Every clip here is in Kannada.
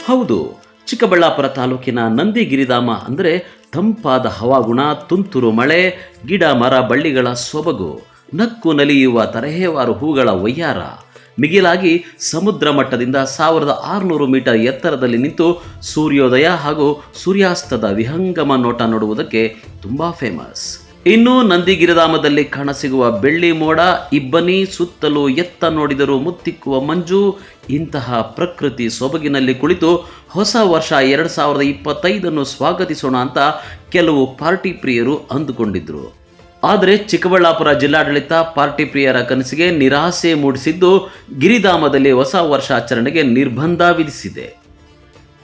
ಹೌದು, ಚಿಕ್ಕಬಳ್ಳಾಪುರ ತಾಲೂಕಿನ ನಂದಿಗಿರಿಧಾಮ ಅಂದರೆ ತಂಪಾದ ಹವಾಗುಣ, ತುಂತುರು ಮಳೆ, ಗಿಡ ಮರ ಬಳ್ಳಿಗಳ ಸೊಬಗು, ನಕ್ಕು ನಲಿಯುವ ತರಹೇವಾರು ಹೂಗಳ ವಯ್ಯಾರ, ಮಿಗಿಲಾಗಿ ಸಮುದ್ರ ಮಟ್ಟದಿಂದ 1600 ಮೀಟರ್ ಎತ್ತರದಲ್ಲಿ ನಿಂತು ಸೂರ್ಯೋದಯ ಹಾಗೂ ಸೂರ್ಯಾಸ್ತದ ವಿಹಂಗಮ ನೋಟ ನೋಡುವುದಕ್ಕೆ ತುಂಬ ಫೇಮಸ್. ಇನ್ನು ನಂದಿಗಿರಿಧಾಮದಲ್ಲಿ ಕಾಣಸಿಗುವ ಬೆಳ್ಳಿ ಮೋಡ, ಇಬ್ಬನಿ, ಸುತ್ತಲೂ ಎತ್ತ ನೋಡಿದರೂ ಮುತ್ತಿಕ್ಕುವ ಮಂಜು, ಇಂತಹ ಪ್ರಕೃತಿ ಸೊಬಗಿನಲ್ಲಿ ಕುಳಿತು ಹೊಸ ವರ್ಷ 2025 ಸ್ವಾಗತಿಸೋಣ ಅಂತ ಕೆಲವು ಪಾರ್ಟಿ ಪ್ರಿಯರು ಅಂದುಕೊಂಡಿದ್ರು. ಆದರೆ ಚಿಕ್ಕಬಳ್ಳಾಪುರ ಜಿಲ್ಲಾಡಳಿತ ಪಾರ್ಟಿ ಪ್ರಿಯರ ಕನಸಿಗೆ ನಿರಾಸೆ ಮೂಡಿಸಿದ್ದು ಗಿರಿಧಾಮದಲ್ಲಿ ಹೊಸ ವರ್ಷಾಚರಣೆಗೆ ನಿರ್ಬಂಧ ವಿಧಿಸಿದೆ.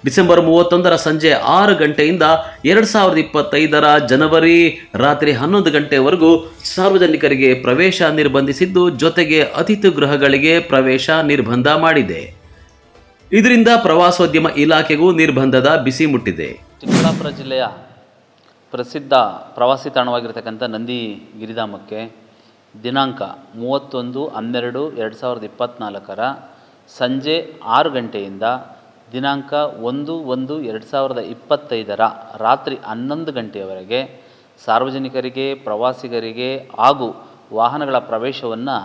ಡಿಸೆಂಬರ್ 31 ಸಂಜೆ 6 ಗಂಟೆಯಿಂದ 2025 ಜನವರಿ ರಾತ್ರಿ 11 ಗಂಟೆವರೆಗೂ ಸಾರ್ವಜನಿಕರಿಗೆ ಪ್ರವೇಶ ನಿರ್ಬಂಧಿಸಿದ್ದು, ಜೊತೆಗೆ ಅತಿಥಿ ಗೃಹಗಳಿಗೆ ಪ್ರವೇಶ ನಿರ್ಬಂಧ ಮಾಡಿದೆ. ಇದರಿಂದ ಪ್ರವಾಸೋದ್ಯಮ ಇಲಾಖೆಗೂ ನಿರ್ಬಂಧದ ಬಿಸಿ ಮುಟ್ಟಿದೆ. ಚಿಕ್ಕಬಳ್ಳಾಪುರ ಜಿಲ್ಲೆಯ ಪ್ರಸಿದ್ಧ ಪ್ರವಾಸಿ ತಾಣವಾಗಿರ್ತಕ್ಕಂಥ ನಂದಿ ಗಿರಿಧಾಮಕ್ಕೆ ದಿನಾಂಕ 31/12/2024 ಸಂಜೆ 6 ಗಂಟೆಯಿಂದ ದಿನಾಂಕ 1/1/2025 ರಾತ್ರಿ 11 ಗಂಟೆಯವರೆಗೆ ಸಾರ್ವಜನಿಕರಿಗೆ, ಪ್ರವಾಸಿಗರಿಗೆ ಹಾಗೂ ವಾಹನಗಳ ಪ್ರವೇಶವನ್ನು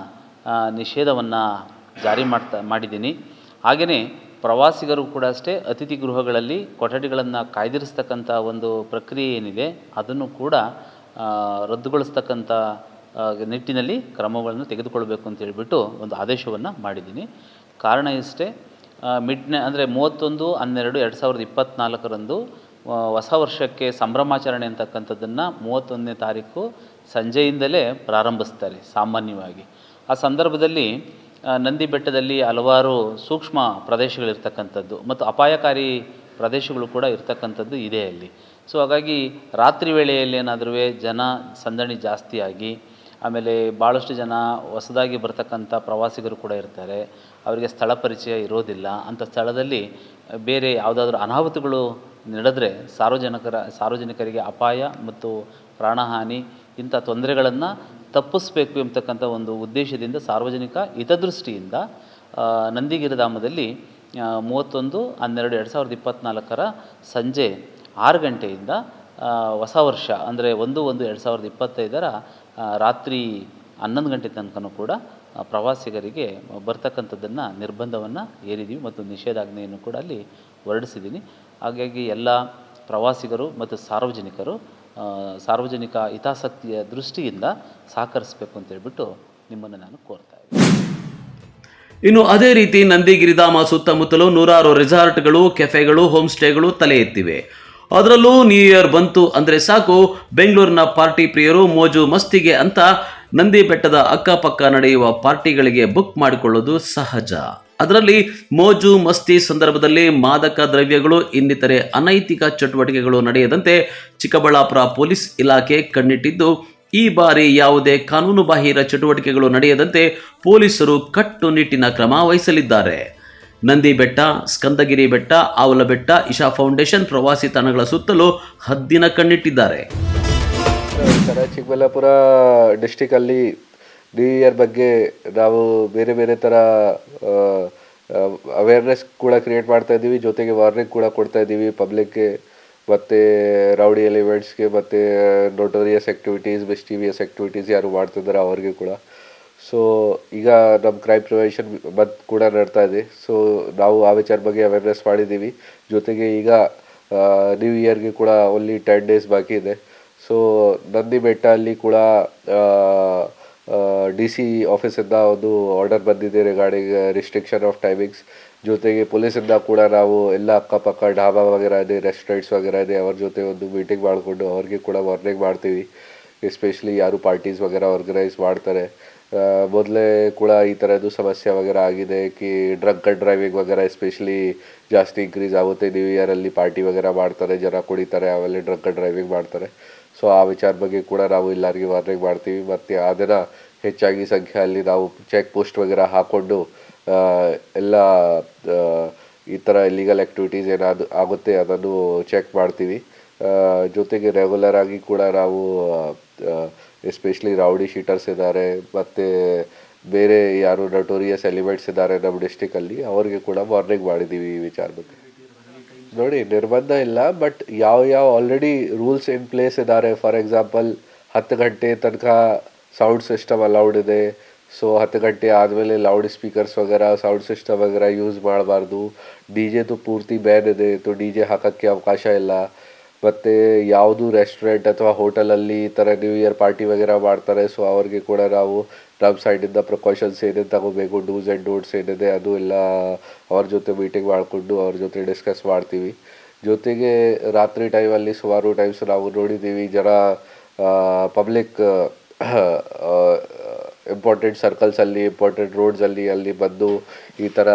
ನಿಷೇಧವನ್ನು ಜಾರಿ ಮಾಡಿದ್ದೀನಿ. ಹಾಗೆಯೇ ಪ್ರವಾಸಿಗರು ಕೂಡ ಅಷ್ಟೇ ಅತಿಥಿ ಗೃಹಗಳಲ್ಲಿ ಕೊಠಡಿಗಳನ್ನು ಕಾಯ್ದಿರಿಸ್ತಕ್ಕಂಥ ಒಂದು ಪ್ರಕ್ರಿಯೆ ಏನಿದೆ ಅದನ್ನು ಕೂಡ ರದ್ದುಗೊಳಿಸ್ತಕ್ಕಂಥ ನಿಟ್ಟಿನಲ್ಲಿ ಕ್ರಮಗಳನ್ನು ತೆಗೆದುಕೊಳ್ಬೇಕು ಅಂತ ಹೇಳಿಬಿಟ್ಟು ಒಂದು ಆದೇಶವನ್ನು ಮಾಡಿದ್ದೀನಿ. ಕಾರಣ ಇಷ್ಟೇ, ಅಂದರೆ 31/12/2024 ಹೊಸ ವರ್ಷಕ್ಕೆ ಸಂಭ್ರಮಾಚರಣೆ ಅಂತಕ್ಕಂಥದ್ದನ್ನು 31ನೇ ತಾರೀಕು ಸಂಜೆಯಿಂದಲೇ ಪ್ರಾರಂಭಿಸ್ತಾರೆ ಸಾಮಾನ್ಯವಾಗಿ. ಆ ಸಂದರ್ಭದಲ್ಲಿ ನಂದಿ ಬೆಟ್ಟದಲ್ಲಿ ಹಲವಾರು ಸೂಕ್ಷ್ಮ ಪ್ರದೇಶಗಳಿರ್ತಕ್ಕಂಥದ್ದು ಮತ್ತು ಅಪಾಯಕಾರಿ ಪ್ರದೇಶಗಳು ಕೂಡ ಇರ್ತಕ್ಕಂಥದ್ದು ಇದೆ ಅಲ್ಲಿ. ಸೊ ಹಾಗಾಗಿ ರಾತ್ರಿ ವೇಳೆಯಲ್ಲಿ ಏನಾದರೂ ಜನ ಸಂದಣಿ ಜಾಸ್ತಿಯಾಗಿ, ಆಮೇಲೆ ಭಾಳಷ್ಟು ಜನ ಹೊಸದಾಗಿ ಬರ್ತಕ್ಕಂಥ ಪ್ರವಾಸಿಗರು ಕೂಡ ಇರ್ತಾರೆ, ಅವರಿಗೆ ಸ್ಥಳ ಪರಿಚಯ ಇರೋದಿಲ್ಲ. ಅಂಥ ಸ್ಥಳದಲ್ಲಿ ಬೇರೆ ಯಾವುದಾದ್ರೂ ಅನಾಹುತಗಳು ನಡೆದರೆ ಸಾರ್ವಜನಿಕರಿಗೆ ಅಪಾಯ ಮತ್ತು ಪ್ರಾಣಹಾನಿ ಇಂಥ ತೊಂದರೆಗಳನ್ನು ತಪ್ಪಿಸಬೇಕು ಎಂಬತಕ್ಕಂಥ ಒಂದು ಉದ್ದೇಶದಿಂದ ಸಾರ್ವಜನಿಕ ಹಿತದೃಷ್ಟಿಯಿಂದ ನಂದಿಗಿರಿಧಾಮದಲ್ಲಿ 31/12/2024 ಸಂಜೆ 6 ಗಂಟೆಯಿಂದ ಹೊಸ ವರ್ಷ ಅಂದರೆ 1/1/2025 ರಾತ್ರಿ 11 ಗಂಟೆ ತನಕನೂ ಕೂಡ ಪ್ರವಾಸಿಗರಿಗೆ ಬರ್ತಕ್ಕಂಥದ್ದನ್ನು ನಿರ್ಬಂಧವನ್ನು ಹೇರಿದ್ದೀವಿ ಮತ್ತು ನಿಷೇಧಾಜ್ಞೆಯನ್ನು ಕೂಡ ಅಲ್ಲಿ ಹೊರಡಿಸಿದ್ದೀನಿ. ಹಾಗಾಗಿ ಎಲ್ಲ ಪ್ರವಾಸಿಗರು ಮತ್ತು ಸಾರ್ವಜನಿಕ ಹಿತಾಸಕ್ತಿಯ ದೃಷ್ಟಿಯಿಂದ ಸಹಕರಿಸಬೇಕು ಅಂತ ಹೇಳ್ಬಿಟ್ಟು ನಿಮ್ಮನ್ನು ನಾನು ಕೋರ್ತಾ ಇದ್ದೀನಿ. ಇನ್ನು ಅದೇ ರೀತಿ ನಂದಿಗಿರಿಧಾಮ ಸುತ್ತಮುತ್ತಲೂ ನೂರಾರು ರೆಸಾರ್ಟ್ಗಳು, ಕೆಫೆಗಳು, ಹೋಮ್ ಸ್ಟೇಗಳು ತಲೆ ಎತ್ತಿವೆ. ಅದರಲ್ಲೂ ನ್ಯೂ ಇಯರ್ ಬಂತು ಅಂದರೆ ಸಾಕು, ಬೆಂಗಳೂರಿನ ಪಾರ್ಟಿ ಪ್ರಿಯರು ಮೋಜು ಮಸ್ತಿಗೆ ಅಂತ ನಂದಿ ಬೆಟ್ಟದ ಅಕ್ಕಪಕ್ಕ ನಡೆಯುವ ಪಾರ್ಟಿಗಳಿಗೆ ಬುಕ್ ಮಾಡಿಕೊಳ್ಳೋದು ಸಹಜ. ಅದರಲ್ಲಿ ಮೋಜು ಮಸ್ತಿ ಸಂದರ್ಭದಲ್ಲಿ ಮಾದಕ ದ್ರವ್ಯಗಳು, ಇನ್ನಿತರೆ ಅನೈತಿಕ ಚಟುವಟಿಕೆಗಳು ನಡೆಯದಂತೆ ಚಿಕ್ಕಬಳ್ಳಾಪುರ ಪೊಲೀಸ್ ಇಲಾಖೆ ಕಣ್ಣಿಟ್ಟಿದ್ದು, ಈ ಬಾರಿ ಯಾವುದೇ ಕಾನೂನುಬಾಹಿರ ಚಟುವಟಿಕೆಗಳು ನಡೆಯದಂತೆ ಪೊಲೀಸರು ಕಟ್ಟುನಿಟ್ಟಿನ ಕ್ರಮ ವಹಿಸಲಿದ್ದಾರೆ. ನಂದಿ ಬೆಟ್ಟ, ಸ್ಕಂದಗಿರಿ ಬೆಟ್ಟ, ಆವಲ ಬೆಟ್ಟ, ಇಶಾ ಫೌಂಡೇಶನ್ ಪ್ರವಾಸಿ ತಾಣಗಳ ಸುತ್ತಲೂ ಹದ್ದಿನ ಕಣ್ಣಿಟ್ಟಿದ್ದಾರೆ. ಚಿಕ್ಕಬಳ್ಳಾಪುರ ಡಿಸ್ಟಿಕಲ್ಲಿ ನ್ಯೂ ಇಯರ್ ಬಗ್ಗೆ ನಾವು ಬೇರೆ ಬೇರೆ ಥರ ಅವೇರ್ನೆಸ್ ಕೂಡ ಕ್ರಿಯೇಟ್ ಮಾಡ್ತಾ ಇದ್ದೀವಿ, ಜೊತೆಗೆ ವಾರ್ನಿಂಗ್ ಕೂಡ ಕೊಡ್ತಾ ಇದ್ದೀವಿ ಪಬ್ಲಿಕ್ಗೆ ಮತ್ತು ರೌಡಿ ಎಲಿಮೆಂಟ್ಸ್ಗೆ ಮತ್ತು ನೋಟೋರಿಯಸ್ ಆ್ಯಕ್ಟಿವಿಟೀಸ್, ಮಿಸ್ಟೀವಿಯಸ್ ಆ್ಯಕ್ಟಿವಿಟೀಸ್ ಯಾರು ಮಾಡ್ತಿದ್ದಾರೆ ಅವ್ರಿಗೆ ಕೂಡ. ಸೊ ಈಗ ನಮ್ಮ ಕ್ರೈಮ್ ಪ್ರಿವೆನ್ಷನ್ ಮಂತ್ ಕೂಡ ನಡ್ತಾ ಇದೆ. ಸೊ ನಾವು ಆ ವಿಚಾರ ಬಗ್ಗೆ ಅವೇರ್ನೆಸ್ ಮಾಡಿದ್ದೀವಿ. ಜೊತೆಗೆ ಈಗ ನ್ಯೂ ಇಯರ್ಗೆ ಕೂಡ ಓನ್ಲಿ 10 days ಬಾಕಿ ಇದೆ. ಸೊ ನಂದಿ ಬೆಟ್ಟ ಅಲ್ಲಿ ಕೂಡ DC ಆಫೀಸಿಂದ ಒಂದು ಆರ್ಡರ್ ಬಂದಿದೆ ರಿಗಾರ್ಡಿಂಗ್ ರಿಸ್ಟ್ರಿಕ್ಷನ್ ಆಫ್ ಟೈಮಿಂಗ್ಸ್. ಜೊತೆಗೆ ಪೊಲೀಸಿಂದ ಕೂಡ ನಾವು ಎಲ್ಲ ಅಕ್ಕಪಕ್ಕ ಢಾಬಾ ವಗೇರಾ ಇದೆ, ರೆಸ್ಟೋರೆಂಟ್ಸ್ ವಗೇರಾ ಇದೆ, ಅವ್ರ ಜೊತೆ ಒಂದು ಮೀಟಿಂಗ್ ಮಾಡಿಕೊಂಡು ಅವ್ರಿಗೆ ಕೂಡ ವಾರ್ನಿಂಗ್ ಮಾಡ್ತೀವಿ. ಎಸ್ಪೆಷಲಿ ಯಾರು ಪಾರ್ಟೀಸ್ ವಗೇರಾ ಆರ್ಗನೈಸ್ ಮಾಡ್ತಾರೆ, ಮೊದಲೇ ಕೂಡ ಈ ಥರದ್ದು ಸಮಸ್ಯೆ ವಗೇರಾ ಆಗಿದೆ ಕಿ ಡ್ರಂಕ್ ಆ್ಯಂಡ್ ಡ್ರೈವಿಂಗ್ ವಗೇರಾ ಎಸ್ಪೆಷಲಿ ಜಾಸ್ತಿ ಇನ್ಕ್ರೀಸ್ ಆಗುತ್ತೆ. ನ್ಯೂ ಇಯರಲ್ಲಿ ಪಾರ್ಟಿ ವಗೇರಾ ಮಾಡ್ತಾರೆ, ಜನ ಕುಡಿತಾರೆ, ಆಮೇಲೆ ಡ್ರಂಕ್ ಆ್ಯಂಡ್ ಡ್ರೈವಿಂಗ್ ಮಾಡ್ತಾರೆ. ಸೊ ಆ ವಿಚಾರ ಬಗ್ಗೆ ಕೂಡ ನಾವು ಎಲ್ಲರಿಗೆ ವಾರ್ನಿಂಗ್ ಮಾಡ್ತೀವಿ. ಮತ್ತು ಅದನ್ನು ಹೆಚ್ಚಾಗಿ ಸಂಖ್ಯೆಯಲ್ಲಿ ನಾವು ಚೆಕ್ ಪೋಸ್ಟ್ ವಗೇರಾ ಹಾಕ್ಕೊಂಡು ಎಲ್ಲ ಈ ಥರ ಇಲ್ಲಿಗಲ್ ಆ್ಯಕ್ಟಿವಿಟೀಸ್ ಏನಾದರೂ ಆಗುತ್ತೆ ಅದನ್ನು ಚೆಕ್ ಮಾಡ್ತೀವಿ. ಜೊತೆಗೆ ರೆಗ್ಯುಲರ್ ಆಗಿ ಕೂಡ ನಾವು ಎಸ್ಪೆಷಲಿ ರೌಡಿ ಶೀಟರ್ಸ್ ಇದ್ದಾರೆ ಮತ್ತು ಬೇರೆ ಯಾರು ನಟೋರಿಯಸ್ ಎಲಿಮೆಂಟ್ಸ್ ಇದ್ದಾರೆ ನಮ್ಮ ಡಿಸ್ಟಿಕಲ್ಲಿ, ಅವ್ರಿಗೆ ಕೂಡ ವಾರ್ನಿಂಗ್ ಮಾಡಿದ್ದೀವಿ ಈ ವಿಚಾರ ಬಗ್ಗೆ. ನೋಡಿ, ನಿರ್ಬಂಧ ಇಲ್ಲ, ಬಟ್ ಯಾವ ಆಲ್ರೆಡಿ ರೂಲ್ಸ್ ಇನ್ ಪ್ಲೇಸ್ ಇದ್ದಾರೆ. ಫಾರ್ ಎಕ್ಸಾಂಪಲ್ 10 ಗಂಟೆ ತನಕ ಸೌಂಡ್ ಸಿಸ್ಟಮ್ ಅಲೌಡ್ ಇದೆ. ಸೊ 10 ಗಂಟೆ ಆದಮೇಲೆ ಲೌಡ್ ಸ್ಪೀಕರ್ಸ್ ವಗೇರ ಸೌಂಡ್ ಸಿಸ್ಟಮ್ ವಗೇರ ಯೂಸ್ ಮಾಡಬಾರ್ದು. ಡಿ ಜೆದು ಪೂರ್ತಿ ಬ್ಯಾನ್ ಇದೆ, तो ಡಿ ಜೆ ಹಾಕೋಕ್ಕೆ ಅವಕಾಶ ಇಲ್ಲ. ಮತ್ತು ಯಾವುದು ರೆಸ್ಟೋರೆಂಟ್ ಅಥವಾ ಹೋಟೆಲಲ್ಲಿ ಈ ಥರ ನ್ಯೂ ಇಯರ್ ಪಾರ್ಟಿ ವಗೇರ ಮಾಡ್ತಾರೆ, ಸೊ ಅವ್ರಿಗೆ ಕೂಡ ನಾವು ನಮ್ಮ ಸೈಡಿಂದ ಪ್ರಿಕಾಷನ್ಸ್ ಏನೇನು ತಗೋಬೇಕು, ಡೂಸ್ ಆ್ಯಂಡ್ ಡೋಂಟ್ಸ್ ಏನಿದೆ ಅದು ಎಲ್ಲ ಅವ್ರ ಜೊತೆ ಮೀಟಿಂಗ್ ಮಾಡಿಕೊಂಡು ಅವ್ರ ಜೊತೆ ಡಿಸ್ಕಸ್ ಮಾಡ್ತೀವಿ. ಜೊತೆಗೆ ರಾತ್ರಿ ಟೈಮಲ್ಲಿ ಸುಮಾರು ಟೈಮ್ಸ್ ನಾವು ನೋಡಿದ್ದೀವಿ, ಜನ ಪಬ್ಲಿಕ್ ಇಂಪಾರ್ಟೆಂಟ್ ಸರ್ಕಲ್ಸಲ್ಲಿ, ಇಂಪಾರ್ಟೆಂಟ್ ರೋಡ್ಸಲ್ಲಿ ಅಲ್ಲಿ ಬಂದು ಈ ಥರ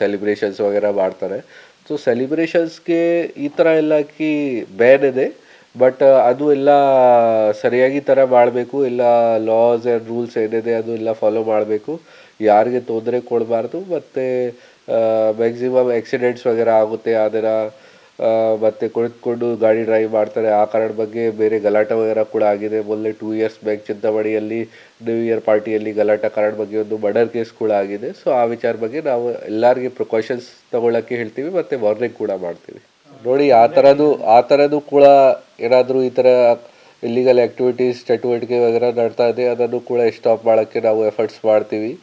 ಸೆಲಿಬ್ರೇಷನ್ಸ್ ವಗೇರ ಮಾಡ್ತಾರೆ. ಸೊ ಸೆಲಿಬ್ರೇಷನ್ಸ್ಗೆ ಈ ಥರ ಎಲ್ಲಕ್ಕೆ ಬ್ಯಾನ್ ಇದೆ, ಬಟ್ ಅದು ಎಲ್ಲ ಸರಿಯಾಗಿ ಥರ ಮಾಡಬೇಕು. ಇಲ್ಲ ಲಾಸ್ ಆ್ಯಂಡ್ ರೂಲ್ಸ್ ಏನಿದೆ ಅದು ಎಲ್ಲ ಫಾಲೋ ಮಾಡಬೇಕು. ಯಾರಿಗೆ ತೊಂದರೆ ಕೊಡಬಾರ್ದು. ಮತ್ತು ಮ್ಯಾಕ್ಸಿಮಮ್ ಆಕ್ಸಿಡೆಂಟ್ಸ್ ವಗೇರ ಆಗುತ್ತೆ ಅದರ, ಮತ್ತು ಕುಳಿತುಕೊಂಡು ಗಾಡಿ ಡ್ರೈವ್ ಮಾಡ್ತಾರೆ. ಆ ಕಾರಣ ಬಗ್ಗೆ ಬೇರೆ ಗಲಾಟೆ ವಗೇರ ಕೂಡ ಆಗಿದೆ. ಮೊದಲೇ 2 years ಬ್ಯಾಕ್ ಚಿಂತಾಮಣಿಯಲ್ಲಿ ನ್ಯೂ ಇಯರ್ ಪಾರ್ಟಿಯಲ್ಲಿ ಗಲಾಟೆ ಕಾರಣ ಬಗ್ಗೆ ಒಂದು ಮರ್ಡರ್ ಕೇಸ್ ಕೂಡ ಆಗಿದೆ. ಸೊ ಆ ವಿಚಾರ ಬಗ್ಗೆ ನಾವು ಎಲ್ಲರಿಗೆ ಪ್ರಿಕಾಷನ್ಸ್ ತಗೊಳ್ಳೋಕ್ಕೆ ಹೇಳ್ತೀವಿ ಮತ್ತು ವಾರ್ನಿಂಗ್ ಕೂಡ ಮಾಡ್ತೀವಿ. ನೋಡಿ, ಆ ಥರದ್ದು ಕೂಡ ಏನಾದರೂ ಈ ಥರ ಇಲ್ಲಿಗಲ್ ಆ್ಯಕ್ಟಿವಿಟೀಸ್ ಚಟುವಟಿಕೆ ವಗೇರ ನಡ್ತಾ ಇದೆ, ಅದನ್ನು ಕೂಡ ಸ್ಟಾಪ್ ಮಾಡೋಕ್ಕೆ ನಾವು ಎಫರ್ಟ್ಸ್ ಮಾಡ್ತೀವಿ.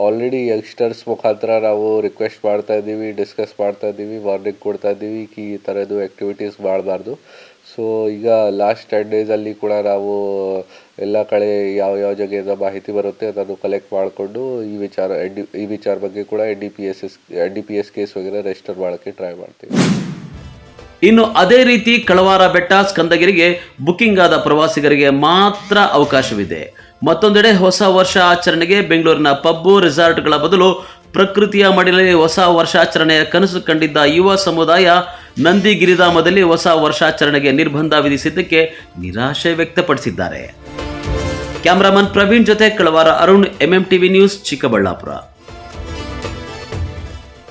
ಆಲ್ರೆಡಿ ಯಂಗ್ಸ್ಟರ್ಸ್ ಮುಖಾಂತರ ನಾವು ರಿಕ್ವೆಸ್ಟ್ ಮಾಡ್ತಾ ಇದ್ದೀವಿ, ಡಿಸ್ಕಸ್ ಮಾಡ್ತಾ ಇದ್ದೀವಿ, ವಾರ್ನಿಂಗ್ ಕೊಡ್ತಾ ಇದ್ದೀವಿ ಈ ಥರದ್ದು ಆ್ಯಕ್ಟಿವಿಟೀಸ್ ಮಾಡಬಾರ್ದು. ಸೊ ಈಗ ಲಾಸ್ಟ್ 10 ಡೇಸಲ್ಲಿ ಕೂಡ ನಾವು ಎಲ್ಲ ಕಡೆ ಯಾವ ಜಾಗೆಯಿಂದ ಮಾಹಿತಿ ಬರುತ್ತೆ ಅದನ್ನು ಕಲೆಕ್ಟ್ ಮಾಡಿಕೊಂಡು ಈ ವಿಚಾರ ಬಗ್ಗೆ ಕೂಡ NDPS ಕೇಸ್ ವಗೇರ ರಿಜಿಸ್ಟರ್ ಮಾಡೋಕ್ಕೆ ಟ್ರೈ ಮಾಡ್ತೀವಿ. ಇನ್ನು ಅದೇ ರೀತಿ ಕಳವಾರ ಬೆಟ್ಟ ಸ್ಕಂದಗಿರಿಗೆ ಬುಕಿಂಗ್ ಆದ ಪ್ರವಾಸಿಗರಿಗೆ ಮಾತ್ರ ಅವಕಾಶವಿದೆ. ಮತ್ತೊಂದೆಡೆ ಹೊಸ ವರ್ಷ ಆಚರಣೆಗೆ ಬೆಂಗಳೂರಿನ ಪಬ್ಬು ರೆಸಾರ್ಟ್ಗಳ ಬದಲು ಪ್ರಕೃತಿಯ ಮಡಿಲಲ್ಲಿ ಹೊಸ ವರ್ಷಾಚರಣೆಯ ಕನಸು ಕಂಡಿದ್ದ ಯುವ ಸಮುದಾಯ ನಂದಿ ಗಿರಿಧಾಮದಲ್ಲಿ ಹೊಸ ವರ್ಷಾಚರಣೆಗೆ ನಿರ್ಬಂಧ ವಿಧಿಸಿದ್ದಕ್ಕೆ ನಿರಾಶೆ ವ್ಯಕ್ತಪಡಿಸಿದ್ದಾರೆ. ಕ್ಯಾಮರಾಮನ್ ಪ್ರವೀಣ್ ಜೊತೆ ಕಳವಾರ ಅರುಣ್, MMTV ನ್ಯೂಸ್, ಚಿಕ್ಕಬಳ್ಳಾಪುರ.